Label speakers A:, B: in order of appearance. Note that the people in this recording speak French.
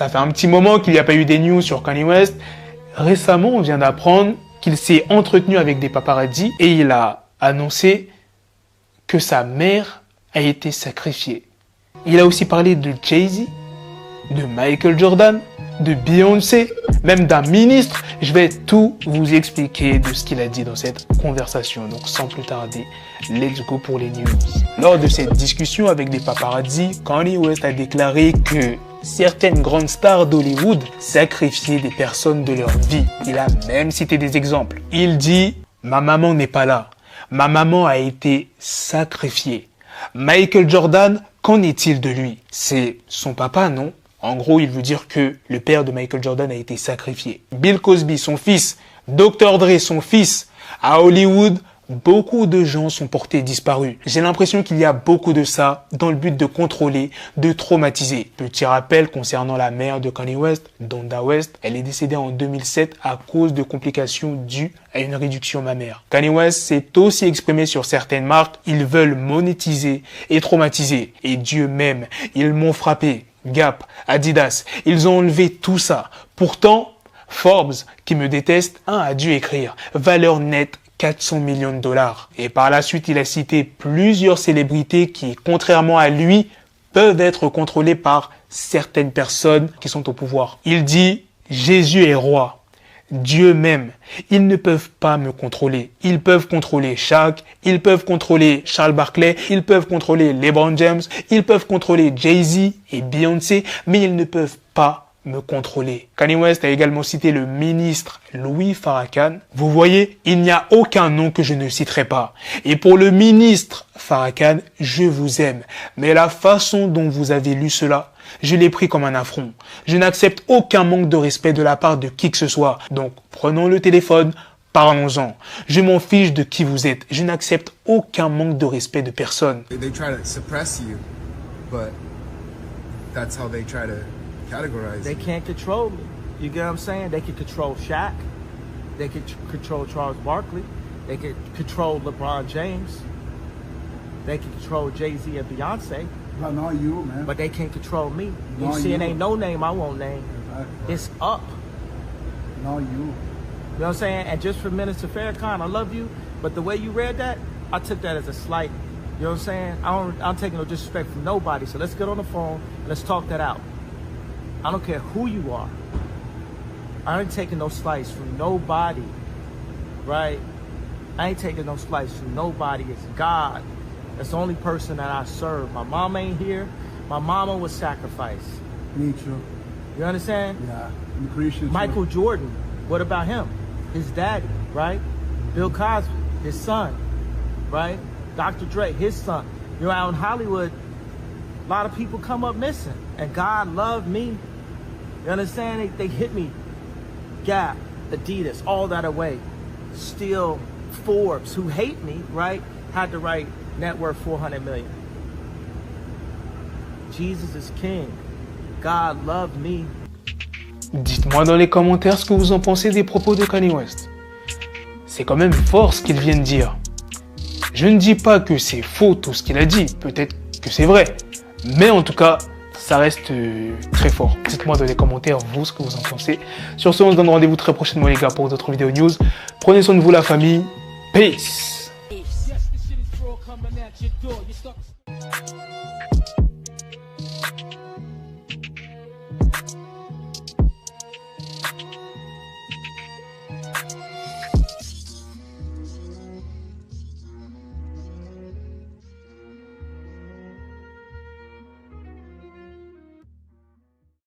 A: Ça fait un petit moment qu'il n'y a pas eu des news sur Kanye West. Récemment, on vient d'apprendre qu'il s'est entretenu avec des paparazzi et il a annoncé que sa mère a été sacrifiée. Il a aussi parlé de Jay-Z, de Michael Jordan, de Beyoncé, même d'un ministre. Je vais tout vous expliquer de ce qu'il a dit dans cette conversation. Donc sans plus tarder, let's go pour les news. Lors de cette discussion avec des paparazzi, Kanye West a déclaré que certaines grandes stars d'Hollywood sacrifiaient des personnes de leur vie. Il a même cité des exemples. Il dit « Ma maman n'est pas là. Ma maman a été sacrifiée. Michael Jordan, qu'en est-il de lui? C'est son papa, non ?» En gros, il veut dire que le père de Michael Jordan a été sacrifié. Bill Cosby, son fils. Dr. Dre, son fils. À Hollywood, beaucoup de gens sont portés disparus. J'ai l'impression qu'il y a beaucoup de ça dans le but de contrôler, de traumatiser. Petit rappel concernant la mère de Kanye West, Donda West. Elle est décédée en 2007 à cause de complications dues à une réduction mammaire. Kanye West s'est aussi exprimé sur certaines marques. Ils veulent monétiser et traumatiser. Et Dieu même, ils m'ont frappé. Gap, Adidas, ils ont enlevé tout ça. Pourtant, Forbes, qui me déteste, a dû écrire valeur nette 400 millions de dollars. Et par la suite, il a cité plusieurs célébrités qui, contrairement à lui, peuvent être contrôlées par certaines personnes qui sont au pouvoir. Il dit « Jésus est roi. Dieu même. Ils ne peuvent pas me contrôler. Ils peuvent contrôler Shaq, ils peuvent contrôler Charles Barkley, ils peuvent contrôler LeBron James, ils peuvent contrôler Jay-Z et Beyoncé, mais ils ne peuvent pas me contrôler. » Kanye West a également cité le ministre Louis Farrakhan. Vous voyez, il n'y a aucun nom que je ne citerai pas. Et pour le ministre Farrakhan, je vous aime. Mais la façon dont vous avez lu cela, je l'ai pris comme un affront. Je n'accepte aucun manque de respect de la part de qui que ce soit. Donc, prenons le téléphone, parlons-en. Je m'en fiche de qui vous êtes. Je n'accepte aucun manque de respect de personne.
B: They try to suppress you, but that's how they try to categorize
C: They
B: you.
C: can't control me. You get what I'm saying? They can control Shaq. They can control Charles Barkley. They can control LeBron James. They can control Jay-Z and Beyonce.
D: But not you, man.
C: But they can't control me. You
D: Not
C: see, it
D: you.
C: ain't no name I won't name.
D: Exactly.
C: It's up.
D: Not you.
C: You know what I'm saying? And just for Minister Farrakhan, I love you, but the way you read that, I took that as a slight. You know what I'm saying? I'm taking no disrespect from nobody. So let's get on the phone and let's talk that out. I don't care who you are. I ain't taking no slice from nobody, right? I ain't taking no slice from nobody. It's God. That's the only person that I serve. My mom ain't here. My mama was sacrificed.
D: Me too.
C: You understand?
D: Yeah. I'm Christian too.
C: Michael Jordan, what about him? His daddy, right? Bill Cosby, his son, right? Dr. Dre, his son. You know, out in Hollywood, a lot of people come up missing. And God loved me. You understand? They hit me. Gap, Adidas, all that away. Still, Forbes, who hate me, right? Had to write net worth 400 million. Jesus is king. God loved me.
A: Dites-moi dans les commentaires ce que vous en pensez des propos de Kanye West. C'est quand même fort ce qu'il vient de dire. Je ne dis pas que c'est faux tout ce qu'il a dit, peut-être que c'est vrai. Mais en tout cas, ça reste très fort. Dites-moi dans les commentaires, vous, ce que vous en pensez. Sur ce, on se donne rendez-vous très prochainement les gars pour d'autres vidéos news. Prenez soin de vous la famille. Peace.